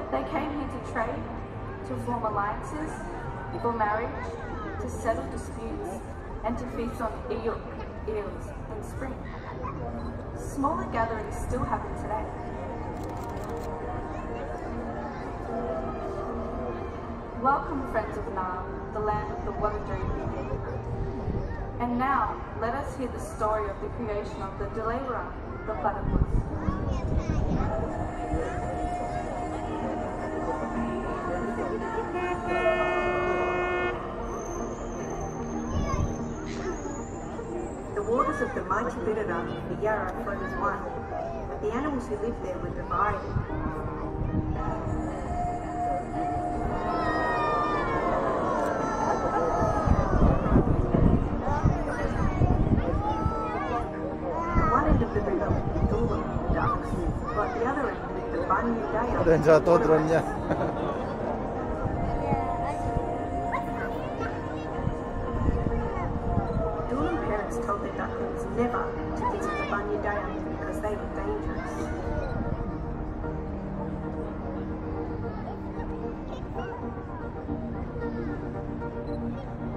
They came here to trade, to form alliances, for marriage, to settle disputes, and to feast on eels in spring. Smaller gatherings still happen today. Welcome, friends of Nam, the land of the Wurundjeri people. And now, let us hear the story of the creation of the Dulai Wurrung, the platypus. The waters of the mighty Birra, the Yarra, flowed as one, but the animals who lived there were divided. One end of the river lived illum, the ducks, but the other end lived the Dja Dja. Told their ducklings never to visit the Dja Dja because they were dangerous.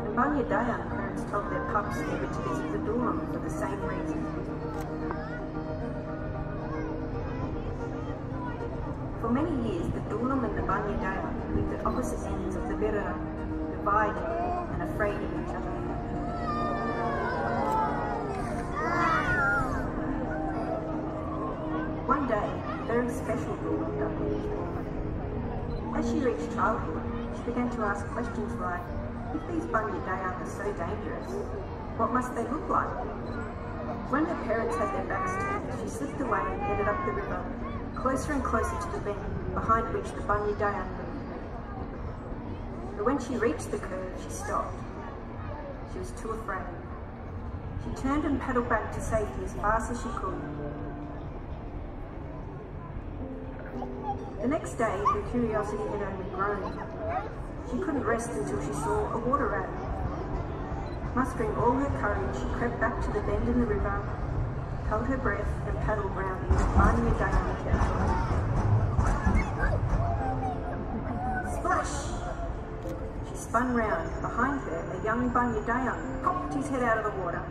The Dja Dja parents told their pups never to visit the Dulai for the same reason. For many years, the Dulai and the Dja Dja lived at opposite ends of the Birra, divided and afraid of each other. One day, a very special Dulai duckling was born. As she reached childhood, she began to ask questions like, if these Dja Dja are so dangerous, what must they look like? When her parents had their backs turned, she slipped away and headed up the river, closer and closer to the bend, behind which the Dja Dja lived. But when she reached the curve, she stopped. She was too afraid. She turned and paddled back to safety as fast as she could. The next day, her curiosity had only grown. She couldn't rest until she saw a water rat. Mustering all her courage, she crept back to the bend in the river, held her breath and paddled round into Dja Dja territory. Splash! She spun round. Behind her, a young Dja Dja popped his head out of the water.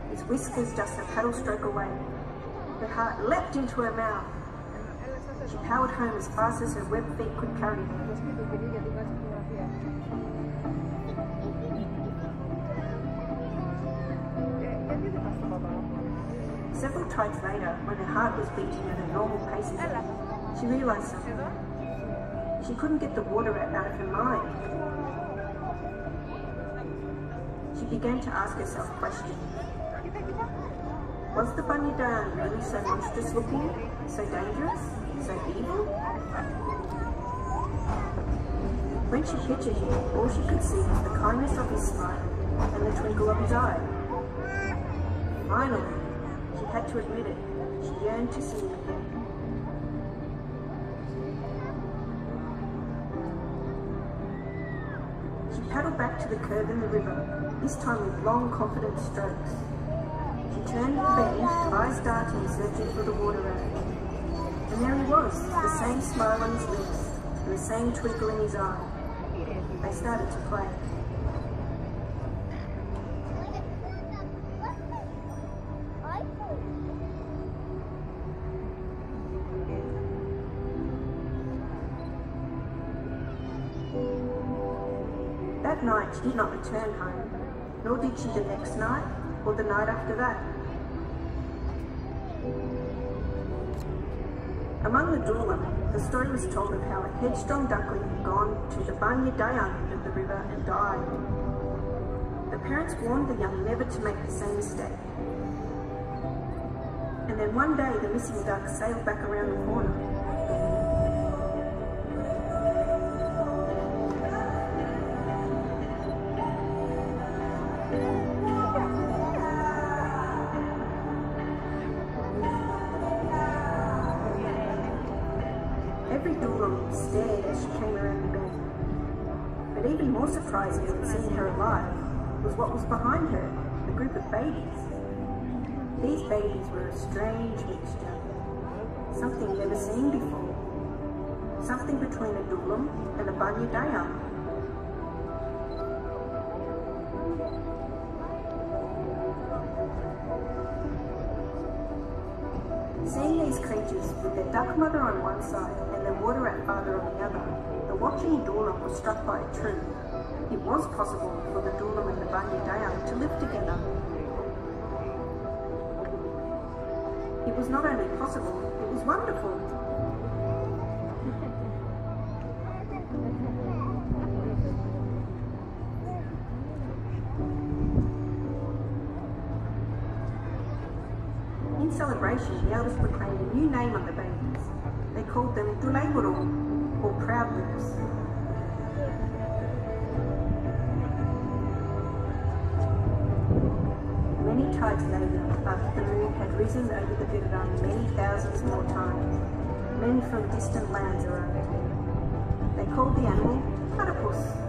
His whiskers just a paddle stroke away. Her heart leapt into her mouth. She powered home as fast as her webbed feet could carry her. Several tides later, when her heart was beating at a normal pace again, she realised something. She couldn't get the water rat out of her mind. She began to ask herself questions. Was the Dja Dja really so monstrous looking, so dangerous, so evil? When she pictured him, all she could see was the kindness of his smile and the twinkle of his eye. Finally, she had to admit it, she yearned to see him again. She paddled back to the curve in the river, this time with long, confident strokes. She turned the bend, eyes darting, searching for the water rat. And there he was, the same smile on his lips, and the same twinkle in his eye. They started to play. That night, she did not return home, nor did she the next night, or the night after that. Among the Dulai, the story was told of how a headstrong duckling had gone to the Dja Dja end of the river and died. The parents warned the young never to make the same mistake. And then one day the missing duck sailed back around the corner. Every Dulai stared as she came around the bend. But even more surprising than seeing her alive was what was behind her, a group of babies. These babies were a strange mixture, something never seen before, something between a Dulai and a Dja Dja. Seeing these creatures with their duck mother on one side and their water rat father on the other, the watching Dulai was struck by a truth. It was possible for the Dulai and the Dja Dja to live together. It was not only possible, it was wonderful. In celebration, the elders proclaimed a new name on the babies. They called them Dulai Wurrung, or proudlings. Many tides later, after the moon had risen over the Wurrung many thousands more times, men from distant lands arrived. They called the animal Platypus.